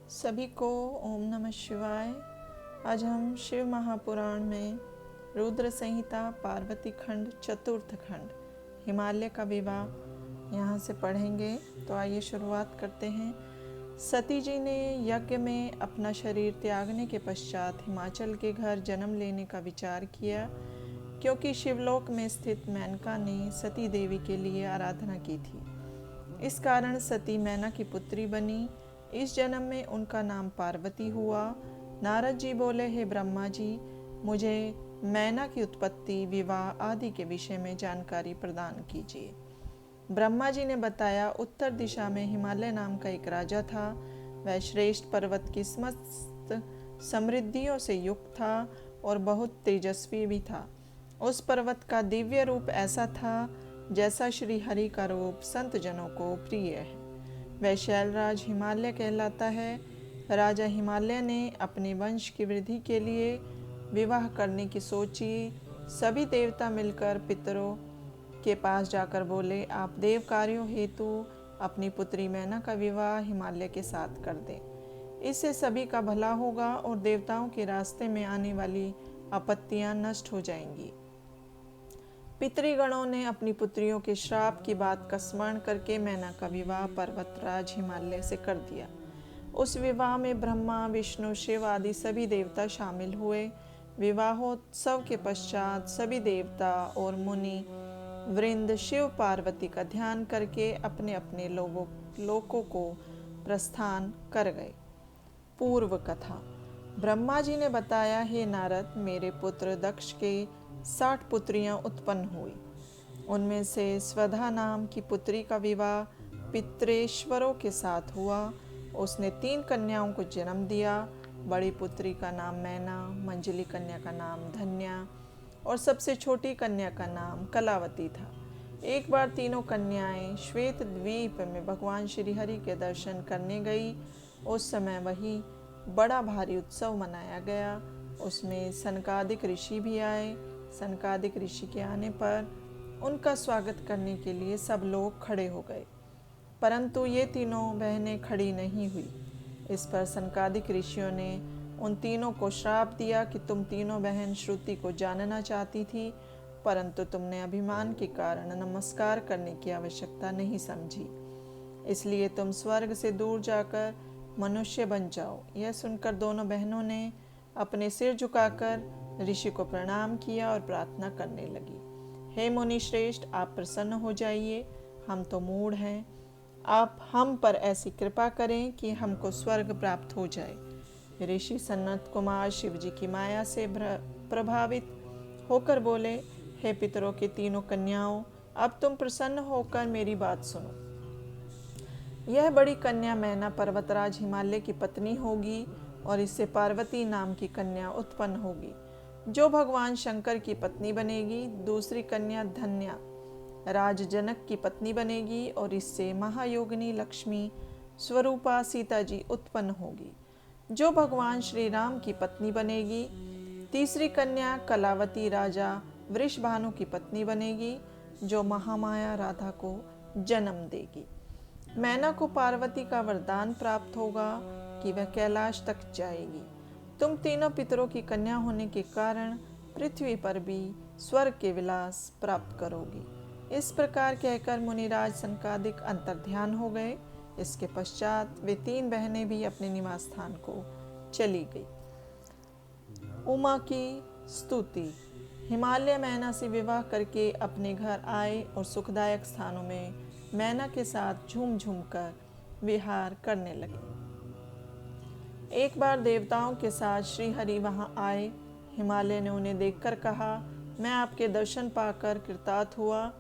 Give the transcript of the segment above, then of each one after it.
सभी को ओम नमः शिवाय। आज हम शिव महापुराण में रुद्र संहिता पार्वती खंड चतुर्थ खंड हिमालय का विवाह यहाँ से पढ़ेंगे। तो आइए शुरुआत करते हैं। सती जी ने यज्ञ में अपना शरीर त्यागने के पश्चात हिमाचल के घर जन्म लेने का विचार किया, क्योंकि शिवलोक में स्थित मेनका ने सती देवी के लिए आराधना की थी। इस कारण सती मैना की पुत्री बनी। इस जन्म में उनका नाम पार्वती हुआ। नारद जी बोले, हे ब्रह्मा जी, मुझे मैना की उत्पत्ति, विवाह आदि के विषय में जानकारी प्रदान कीजिए। ब्रह्मा जी ने बताया, उत्तर दिशा में हिमालय नाम का एक राजा था। वह श्रेष्ठ पर्वत की समस्त समृद्धियों से युक्त था और बहुत तेजस्वी भी था। उस पर्वत का दिव्य रूप ऐसा था जैसा श्री हरि का रूप संत जनों को प्रिय है। वह शैलराज हिमालय कहलाता है। राजा हिमालय ने अपने वंश की वृद्धि के लिए विवाह करने की सोची। सभी देवता मिलकर पितरों के पास जाकर बोले, आप देव कार्यों हेतु अपनी पुत्री मैना का विवाह हिमालय के साथ कर दें। इससे सभी का भला होगा और देवताओं के रास्ते में आने वाली आपत्तियां नष्ट हो जाएंगी। पितृगणों ने अपनी पुत्रियों के श्राप की बात का स्मरण करके मैना का विवाह पर्वतराज हिमालय से कर दिया। उस विवाह में ब्रह्मा, विष्णु, शिव आदि सभी देवता शामिल हुए। विवाहोत्सव के पश्चात सभी देवता और मुनि वृंद शिव पार्वती का ध्यान करके अपने अपने लोकों को प्रस्थान कर गए। पूर्व कथा। ब्रह्मा जी ने बताया, हे नारद, मेरे पुत्र दक्ष के 60 पुत्रियां उत्पन्न हुई। उनमें से स्वधा नाम की पुत्री का विवाह पितरेश्वरों के साथ हुआ। उसने 3 कन्याओं को जन्म दिया। बड़ी पुत्री का नाम मैना, मंजली कन्या का नाम धन्या और सबसे छोटी कन्या का नाम कलावती था। एक बार तीनों कन्याएं श्वेत द्वीप में भगवान श्री हरि के दर्शन करने गई। उस समय वही बड़ा भारी उत्सव मनाया गया। उसमें सनकादिक ऋषि भी आए। सनकादिक ऋषि के आने पर उनका स्वागत करने के लिए सब लोग खड़े हो गए, परंतु ये तीनों बहनें खड़ी नहीं हुई। इस पर सनकादिक ऋषियों ने उन तीनों को श्राप दिया कि तुम तीनों बहन श्रुति को जानना चाहती थी, परंतु तुमने अभिमान के कारण नमस्कार करने की आवश्यकता नहीं समझी, इसलिए तुम स्वर्ग से दूर जाकर मनुष्य बन जाओ। यह सुनकर दोनों बहनों ने अपने सिर झुकाकर ऋषि को प्रणाम किया और प्रार्थना करने लगी। हे मुनि श्रेष्ठ, आप प्रसन्न हो जाइए, हम तो मूढ़ हैं। आप हम पर ऐसी कृपा करें कि हमको स्वर्ग प्राप्त हो जाए। ऋषि सनत कुमार शिव जी की माया से प्रभावित होकर बोले, हे पितरों की तीनों कन्याओं, अब तुम प्रसन्न होकर मेरी बात सुनो। यह बड़ी कन्या मैना पर्वतराज हिमालय की पत्नी होगी और इससे पार्वती नाम की कन्या उत्पन्न होगी, जो भगवान शंकर की पत्नी बनेगी। दूसरी कन्या धन्या राज जनक की पत्नी बनेगी और इससे महायोगिनी लक्ष्मी स्वरूपा सीता जी उत्पन्न होगी, जो भगवान श्री राम की पत्नी बनेगी। तीसरी कन्या कलावती राजा वृषभानु की पत्नी बनेगी, जो महामाया राधा को जन्म देगी। मैना को पार्वती का वरदान प्राप्त होगा कि वह कैलाश तक जाएगी। तुम तीनों पितरों की कन्या होने के कारण पृथ्वी पर भी स्वर्ग के विलास प्राप्त करोगी। इस प्रकार कहकर मुनिराज सनकादिक अंतर्ध्यान हो गए। इसके पश्चात वे 3 बहनें भी अपने निवास स्थान को चली गई। उमा की स्तुति। हिमालय मैना से विवाह करके अपने घर आए और सुखदायक स्थानों में मैना के साथ झूम झूम कर विहार करने लगे। एक बार देवताओं के साथ श्री हरि वहां आए। हिमालय ने उन्हें देखकर कहा, मैं आपके दर्शन पाकर कृतार्थ हुआ,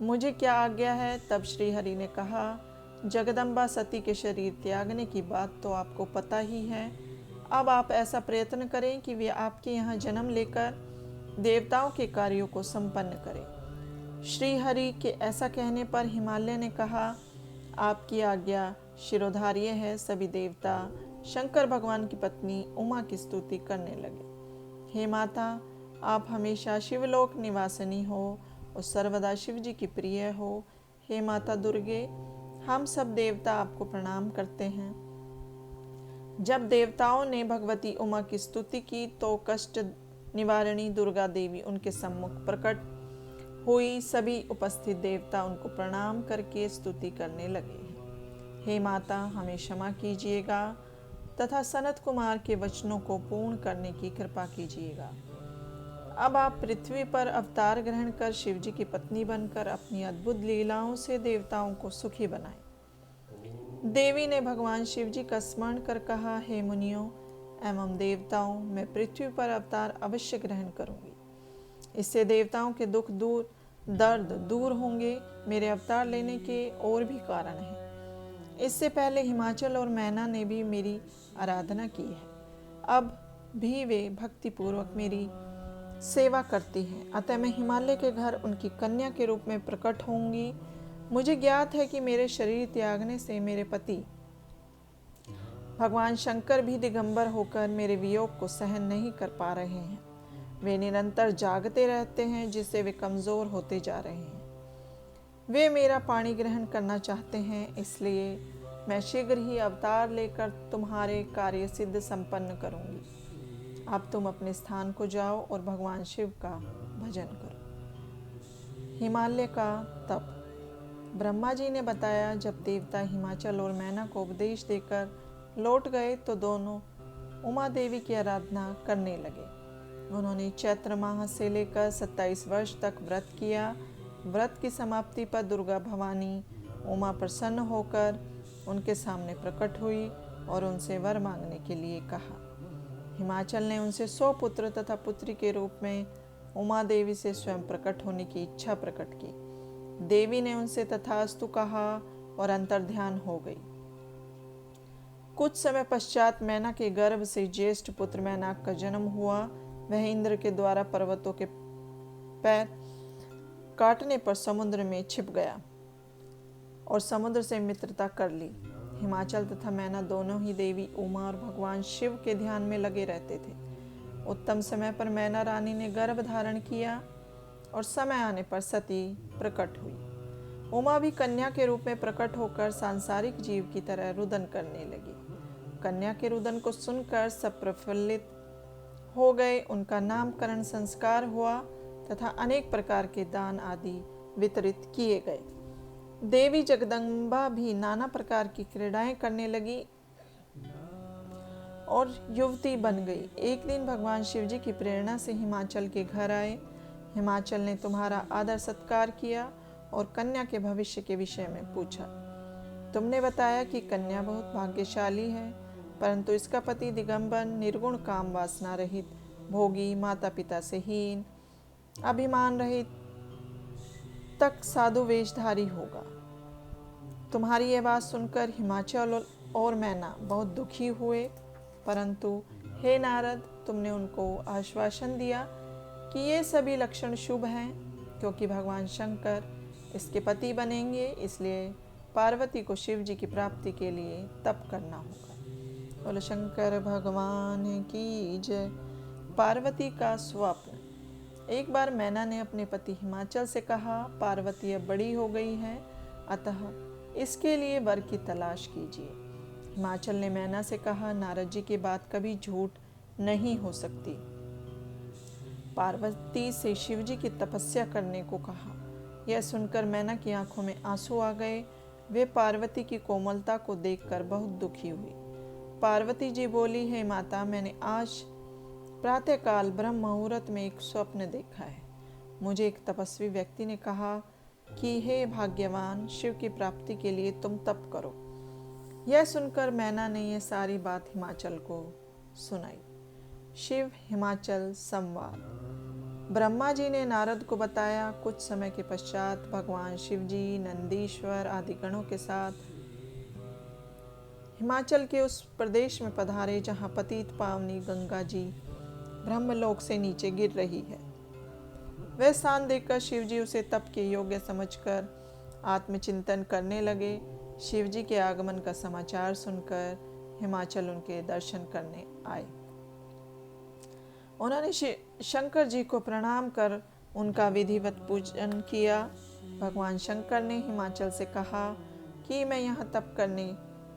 मुझे क्या आज्ञा है। तब श्री हरि ने कहा, जगदम्बा सती के शरीर त्यागने की बात तो आपको पता ही है। अब आप ऐसा प्रयत्न करें कि वे आपके यहाँ जन्म लेकर देवताओं के कार्यों को संपन्न करें। श्री हरि के ऐसा कहने पर हिमालय ने कहा, आपकी आज्ञा शिरोधार्य है। सभी देवता शंकर भगवान की पत्नी उमा की स्तुति करने लगे। हे माता, आप हमेशा शिवलोक निवासिनी हो और सर्वदा शिव जी की प्रिय हो। हे माता दुर्गे, हम सब देवता आपको प्रणाम करते हैं। जब देवताओं ने भगवती उमा की स्तुति की तो कष्ट निवारिणी दुर्गा देवी उनके सम्मुख प्रकट हुई। सभी उपस्थित देवता उनको प्रणाम करके स्तुति करने लगे। हे माता, हमें क्षमा कीजिएगा तथा सनत कुमार के वचनों को पूर्ण करने की कृपा कीजिएगा। अब आप पृथ्वी पर अवतार ग्रहण कर शिव जी की पत्नी बनकर अपनी अद्भुत लीलाओं से देवताओं को सुखी बनाएं। देवी ने भगवान शिव जी का स्मरण कर कहा, हे मुनियों एवं देवताओं, मैं पृथ्वी पर अवतार अवश्य ग्रहण करूंगी। इससे देवताओं के दुख दूर, दर्द दूर होंगे। मेरे अवतार लेने के और भी कारण हैं। इससे पहले हिमाचल और मैना ने भी मेरी आराधना की है। अब भी वे भक्तिपूर्वक मेरी सेवा करती हैं। अतः मैं हिमालय के घर उनकी कन्या के रूप में प्रकट होंगी। मुझे ज्ञात है कि मेरे शरीर त्यागने से मेरे पति भगवान शंकर भी दिगंबर होकर मेरे वियोग को सहन नहीं कर पा रहे हैं। वे निरंतर जागते रहते हैं, जिससे वे कमजोर होते जा रहे हैं। वे मेरा पाणी ग्रहण करना चाहते हैं, इसलिए मैं शीघ्र ही अवतार लेकर तुम्हारे कार्य सिद्ध संपन्न करूंगी। अब तुम अपने स्थान को जाओ और भगवान शिव का भजन करो। हिमालय का तप। ब्रह्मा जी ने बताया, जब देवता हिमाचल और मैना को उपदेश देकर लौट गए तो दोनों उमा देवी की आराधना करने लगे। उन्होंने चैत्र माह से लेकर 27 वर्ष तक व्रत किया। व्रत की समाप्ति पर दुर्गा भवानी उमा प्रसन्न होकर उनके सामने प्रकट हुई और उनसे वर मांगने के लिए कहा। हिमाचल ने उनसे 100 पुत्र तथा पुत्री के रूप में उमा देवी से स्वयं प्रकट होने की इच्छा प्रकट की। देवी ने उनसे तथास्तु कहा और अंतर्ध्यान हो गई। कुछ समय पश्चात मैना के गर्भ से ज्येष्ठ पुत्र मैनाक का जन्म हुआ। वह इंद्र के द्वारा पर्वतों के पैर काटने पर समुद्र में छिप गया और समुद्र से मित्रता कर ली। हिमाचल तथा मैना दोनों ही देवी उमा और भगवान शिव के ध्यान में लगे रहते थे। उत्तम समय पर मैना रानी ने गर्भ धारण किया और समय आने पर सती प्रकट हुई। उमा भी कन्या के रूप में प्रकट होकर सांसारिक जीव की तरह रुदन करने लगी। कन्या के रुदन को सुनकर सब प्रफुल्लित हो गए। उनका नामकरण संस्कार हुआ तथा अनेक प्रकार के दान आदि वितरित किए गए। देवी जगदम्बा भी नाना प्रकार की क्रीड़ाएं करने लगी और युवती बन गई। एक दिन भगवान शिव जी की प्रेरणा से हिमाचल के घर आए। हिमाचल ने तुम्हारा आदर सत्कार किया और कन्या के भविष्य के विषय में पूछा। तुमने बताया कि कन्या बहुत भाग्यशाली है, परंतु इसका पति दिगंबर, निर्गुण, काम वासना रहित, भोगी, माता पिता से हीन, अभिमान रहित, तक साधु वेशधारी होगा। तुम्हारी यह बात सुनकर हिमाचल और मैना बहुत दुखी हुए, परंतु हे नारद, तुमने उनको आश्वासन दिया कि ये सभी लक्षण शुभ हैं, क्योंकि भगवान शंकर इसके पति बनेंगे। इसलिए पार्वती को शिव जी की प्राप्ति के लिए तप करना होगा। बोलो शंकर भगवान की जय। पार्वती का स्वप्न। एक बार मैना ने अपने पति हिमाचल से कहा, पार्वती अब बड़ी हो गई है, अतः इसके लिए वर की तलाश कीजिए। हिमाचल ने मैना से कहा, नारद जी की बात कभी झूठ नहीं हो सकती। पार्वती से शिव जी की तपस्या करने को कहा। यह सुनकर मैना की आंखों में आंसू आ गए। वे पार्वती की कोमलता को देखकर बहुत दुखी हुई। पार्वती जी बोली, हे माता, मैंने आज प्रातःकाल ब्रह्म मुहूर्त में एक स्वप्न देखा है। मुझे एक तपस्वी व्यक्ति ने कहा कि हे भाग्यवान, शिव की प्राप्ति के लिए तुम तप करो। यह सुनकर मैना ने यह सारी बात हिमाचल को सुनाई। शिव हिमाचल संवाद। ब्रह्मा जी ने नारद को बताया। कुछ समय के पश्चात भगवान शिव जी नंदीश्वर आदि गणों के साथ हिमाचल के उस प्रदेश में पधारे जहाँ पतित पावनी गंगा जी ब्रह्मलोक से नीचे गिर रही है। वह स्थान देखकर शिव जी उसे तप के योग्य समझकर आत्मचिंतन करने लगे। शिव जी के आगमन का समाचार सुनकर हिमाचल उनके दर्शन करने आए। उन्होंने शंकर जी को प्रणाम कर उनका विधिवत पूजन किया। भगवान शंकर ने हिमाचल से कहा कि मैं यहाँ तप करने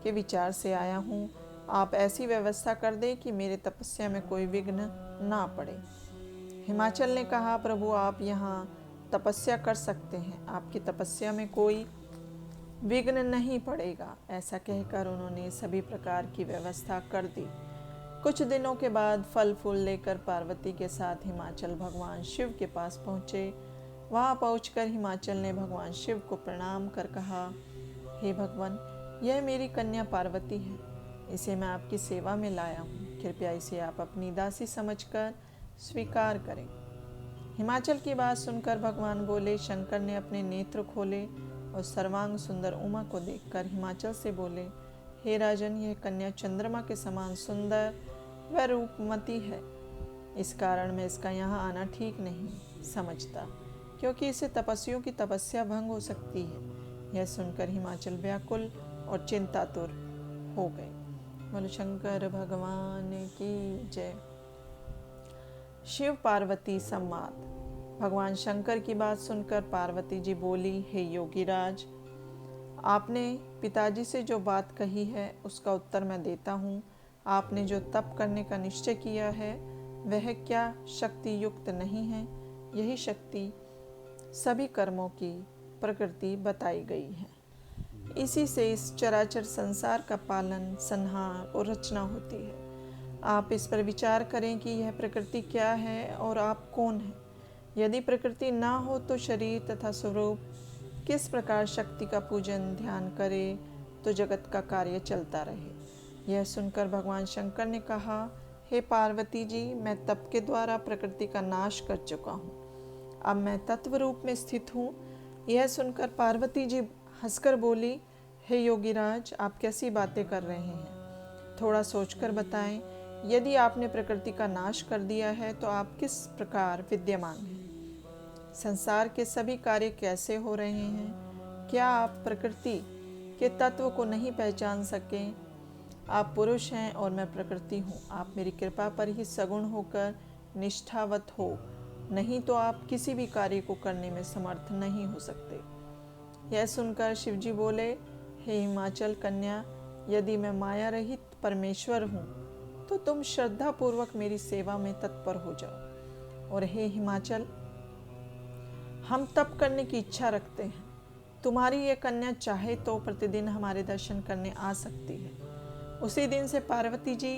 के विचार से आया हूँ। आप ऐसी व्यवस्था कर दें कि मेरे तपस्या में कोई विघ्न ना पड़े। हिमाचल ने कहा, प्रभु आप यहाँ तपस्या कर सकते हैं, आपकी तपस्या में कोई विघ्न नहीं पड़ेगा। ऐसा कहकर उन्होंने सभी प्रकार की व्यवस्था कर दी। कुछ दिनों के बाद फल फूल लेकर पार्वती के साथ हिमाचल भगवान शिव के पास पहुँचे। वहाँ पहुँचकर हिमाचल ने भगवान शिव को प्रणाम कर कहा, हे भगवान, यह मेरी कन्या पार्वती है, इसे मैं आपकी सेवा में लाया हूँ, कृपया इसे आप अपनी दासी समझकर स्वीकार करें। हिमाचल की बात सुनकर भगवान बोले, शंकर ने अपने नेत्र खोले और सर्वांग सुंदर उमा को देखकर हिमाचल से बोले, हे राजन, यह कन्या चंद्रमा के समान सुंदर व रूपमती है। इस कारण मैं इसका यहाँ आना ठीक नहीं समझता, क्योंकि इससे तपस्वियों की तपस्या भंग हो सकती है। यह सुनकर हिमाचल व्याकुल और चिंतातुर हो गए। बोलो शंकर भगवान की जय। शिव पार्वती संवाद। भगवान शंकर की बात सुनकर पार्वती जी बोली, हे योगीराज, आपने पिताजी से जो बात कही है उसका उत्तर मैं देता हूँ। आपने जो तप करने का निश्चय किया है वह क्या शक्ति युक्त नहीं है? यही शक्ति सभी कर्मों की प्रकृति बताई गई है। इसी से इस चराचर संसार का पालन, संहार और रचना होती है। आप इस पर विचार करें कि यह प्रकृति क्या है और आप कौन हैं। यदि प्रकृति ना हो तो शरीर तथा स्वरूप किस प्रकार शक्ति का पूजन ध्यान करे तो जगत का कार्य चलता रहे। यह सुनकर भगवान शंकर ने कहा, हे पार्वती जी, मैं तप के द्वारा प्रकृति का नाश कर चुका हूँ, अब मैं तत्व रूप में स्थित हूँ। यह सुनकर पार्वती जी हंसकर बोली, हे योगीराज, आप कैसी बातें कर रहे हैं? थोड़ा सोचकर बताएं, यदि आपने प्रकृति का नाश कर दिया है तो आप किस प्रकार विद्यमान हैं? संसार के सभी कार्य कैसे हो रहे हैं? क्या आप प्रकृति के तत्व को नहीं पहचान सके? आप पुरुष हैं और मैं प्रकृति हूँ। आप मेरी कृपा पर ही सगुण होकर निष्ठावत हो, नहीं तो आप किसी भी कार्य को करने में समर्थ नहीं हो सकते। यह सुनकर शिवजी बोले, हे हिमाचल कन्या, यदि मैं माया रहित परमेश्वर हूँ तो तुम श्रद्धा पूर्वक मेरी सेवा में तत्पर हो जाओ। और हे हिमाचल, हम तप करने की इच्छा रखते हैं। तुम्हारी ये कन्या चाहे तो प्रतिदिन हमारे दर्शन करने आ सकती है। उसी दिन से पार्वती जी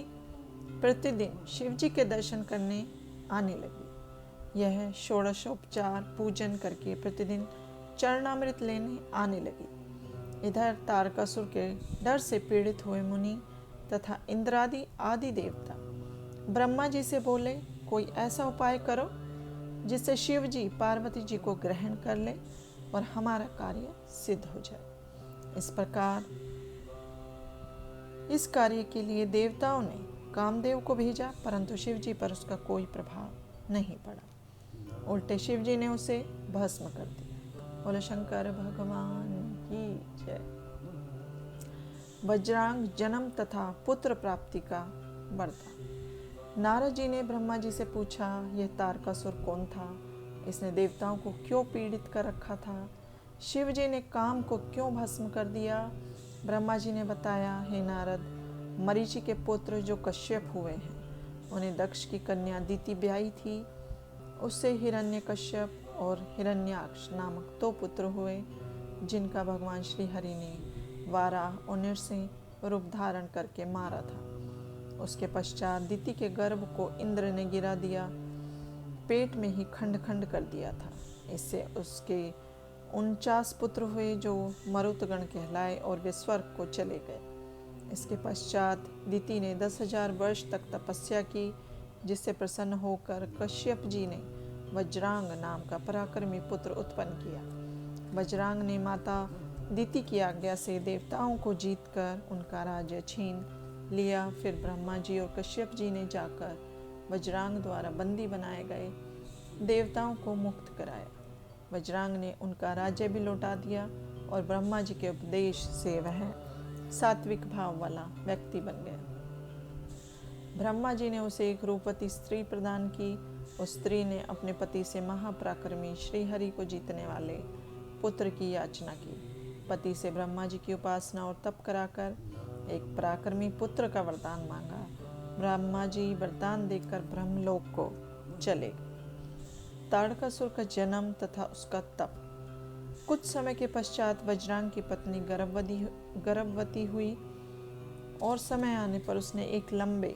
प्रतिदिन शिवजी के दर्शन करने आने लगी। यह षोडशोपचार पूजन करके प्रतिदिन चरणामृत लेने आने लगी। इधर तारकासुर के डर से पीड़ित हुए मुनि तथा इंद्रादि आदि देवता ब्रह्मा जी से बोले, कोई ऐसा उपाय करो जिससे शिव जी पार्वती जी को ग्रहण कर ले और हमारा कार्य सिद्ध हो जाए। इस प्रकार इस कार्य के लिए देवताओं ने कामदेव को भेजा, परंतु शिव जी पर उसका कोई प्रभाव नहीं पड़ा। उल्टे शिव जी ने उसे भस्म कर दिया। बोले शंकर भगवान की जय। वज्रांग जन्म तथा पुत्र प्राप्ति का वरदान। नारद जी ने ब्रह्मा जी से पूछा, यह तारकासुर कौन था? इसने देवताओं को क्यों पीड़ित कर रखा था? शिव जी ने काम को क्यों भस्म कर दिया? ब्रह्मा जी ने बताया, हे नारद, मरीचि के पुत्र जो कश्यप हुए हैं, उन्हें दक्ष की कन्या अदिति ब्याही थी। उससे हिरण्यकश्यप और हिरण्याक्ष नामक 2 पुत्र हुए, जिनका भगवान श्री हरि ने वाराह और नृसिंह रूप धारण करके मारा था। उसके पश्चात दिति के गर्भ को इंद्र ने गिरा दिया, पेट में ही खंड खंड कर दिया था। इससे उसके 49 पुत्र हुए जो मरुतगण कहलाए और वे स्वर्ग को चले गए। इसके पश्चात दिति ने 10,000 वर्ष तक तपस्या की, जिससे प्रसन्न होकर कश्यप जी ने वज्रांग नाम का पराक्रमी पुत्र उत्पन्न किया। वज्रांग ने माता दिति की आज्ञा से देवताओं को जीतकर उनका राज्य छीन लिया। फिर ब्रह्मा जी और कश्यप जी ने जाकर वज्रांग द्वारा बंदी बनाए गए देवताओं को मुक्त कराया। वज्रांग ने उनका राज्य भी लौटा दिया और ब्रह्मा जी के उपदेश से वह सात्विक भाव वाला व्यक्ति बन गया। ब्रह्मा जी ने उसे एक रूपवती स्त्री प्रदान की। उस स्त्री ने अपने पति से महापराक्रमी श्रीहरि को जीतने वाले पुत्र की याचना की। पति से ब्रह्मा जी की उपासना और तप कराकर एक पराक्रमी पुत्र का वरदान मांगा। ब्रह्मा जी वरदान देकर ब्रह्मलोक को चले। तारकासुर का जन्म तथा उसका तप। कुछ समय के पश्चात वज्रांग की पत्नी गर्भवती हुई और समय आने पर उसने एक लंबे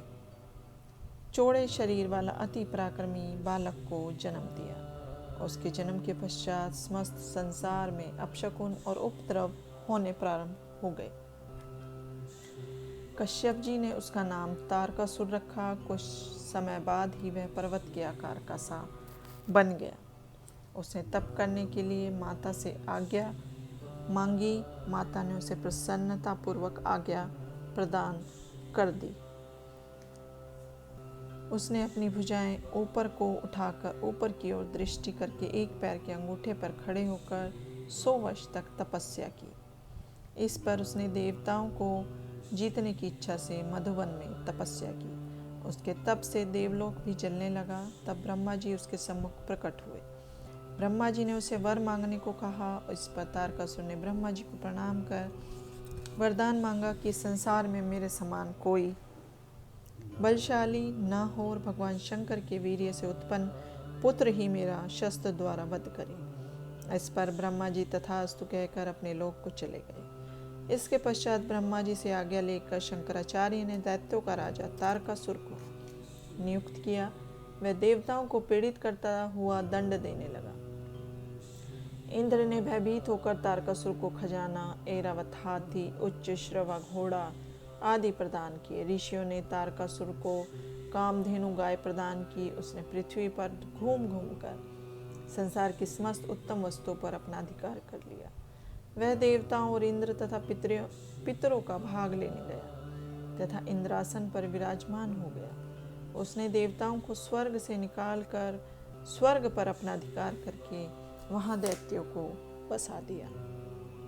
चौड़े शरीर वाला अति पराक्रमी बालक को जन्म दिया। उसके जन्म के पश्चात समस्त संसार में अपशकुन और उपद्रव होने प्रारंभ हो गए। कश्यप जी ने उसका नाम तारकासुर रखा। कुछ समय बाद ही वह पर्वत के आकार का सा बन गया। उसने तप करने के लिए माता से आज्ञा मांगी। माता ने उसे प्रसन्नतापूर्वक आज्ञा प्रदान कर दी। उसने अपनी भुजाएं ऊपर को उठाकर ऊपर की ओर दृष्टि करके एक पैर के अंगूठे पर खड़े होकर 100 वर्ष तक तपस्या की। इस पर उसने देवताओं को जीतने की इच्छा से मधुवन में तपस्या की। उसके तप से देवलोक भी जलने लगा। तब ब्रह्मा जी उसके सम्मुख प्रकट हुए। ब्रह्मा जी ने उसे वर मांगने को कहा। इस पर तारकासुर ने ब्रह्मा जी को प्रणाम कर वरदान मांगा कि संसार में मेरे समान कोई बलशाली न हो और भगवान शंकर के वीर्य से उत्पन्न पुत्र ही मेरा शस्त्र द्वारा वध करे। इस पर ब्रह्मा जी तथास्तु कहकर अपने लोक को चले गए। इसके पश्चात ब्रह्मा जी से आज्ञा लेकर शंकराचार्य ने दैत्यों का राजा तारकासुर को नियुक्त किया। वह देवताओं को पीड़ित करता हुआ दंड देने लगा। इंद्र ने भयभीत होकर तारकासुर को खजाना, ऐरावत हाथी, उच्च श्रवा घोड़ा आदि प्रदान किए। ऋषियों ने तारकासुर को कामधेनु गाय प्रदान की। उसने पृथ्वी पर घूम घूम कर संसार की समस्त उत्तम वस्तुओं पर अपना अधिकार कर लिया। वह देवताओं और इंद्र तथा पितरों का भाग लेने गया तथा इंद्रासन पर विराजमान हो गया। उसने देवताओं को स्वर्ग से निकालकर स्वर्ग पर अपना अधिकार करके वहां दैत्यों को बसा दिया।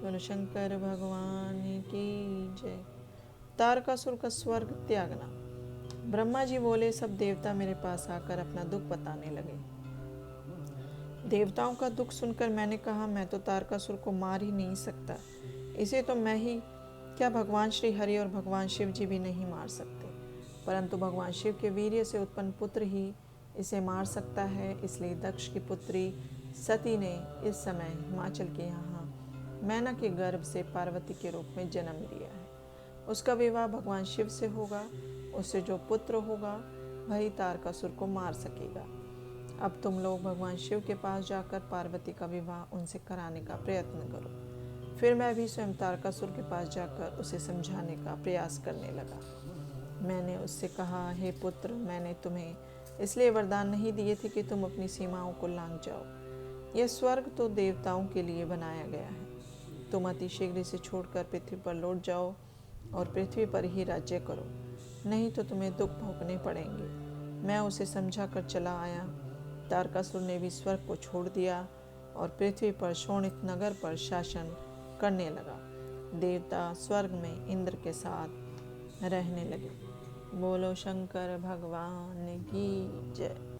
बोलो शंकर भगवान की जय। तारकासुर का स्वर्ग त्यागना। ब्रह्मा जी बोले, सब देवता मेरे पास आकर अपना दुख बताने लगे। देवताओं का दुख सुनकर मैंने कहा, मैं तो तारकासुर को मार ही नहीं सकता। इसे तो मैं ही क्या भगवान श्री हरि और भगवान शिव जी भी नहीं मार सकते, परंतु भगवान शिव के वीर्य से उत्पन्न पुत्र ही इसे मार सकता है। इसलिए दक्ष की पुत्री सती ने इस समय हिमाचल के यहाँ मैना के गर्भ से पार्वती के रूप में जन्म लिया है। उसका विवाह भगवान शिव से होगा। उससे जो पुत्र होगा वही तारकासुर को मार सकेगा। अब तुम लोग भगवान शिव के पास जाकर पार्वती का विवाह उनसे कराने का प्रयत्न करो। फिर मैं भी स्वयं तारकासुर के पास जाकर उसे समझाने का प्रयास करने लगा। मैंने उससे कहा, हे पुत्र, मैंने तुम्हें इसलिए वरदान नहीं दिए थे कि तुम अपनी सीमाओं को लांघ जाओ। यह स्वर्ग तो देवताओं के लिए बनाया गया है। तुम अति शीघ्र इसे छोड़कर पृथ्वी पर लौट जाओ और पृथ्वी पर ही राज्य करो, नहीं तो तुम्हें दुख भोगने पड़ेंगे। मैं उसे समझा कर चला आया। तारकासुर ने भी स्वर्ग को छोड़ दिया और पृथ्वी पर शोणित नगर पर शासन करने लगा। देवता स्वर्ग में इंद्र के साथ रहने लगे। बोलो शंकर भगवान की जय।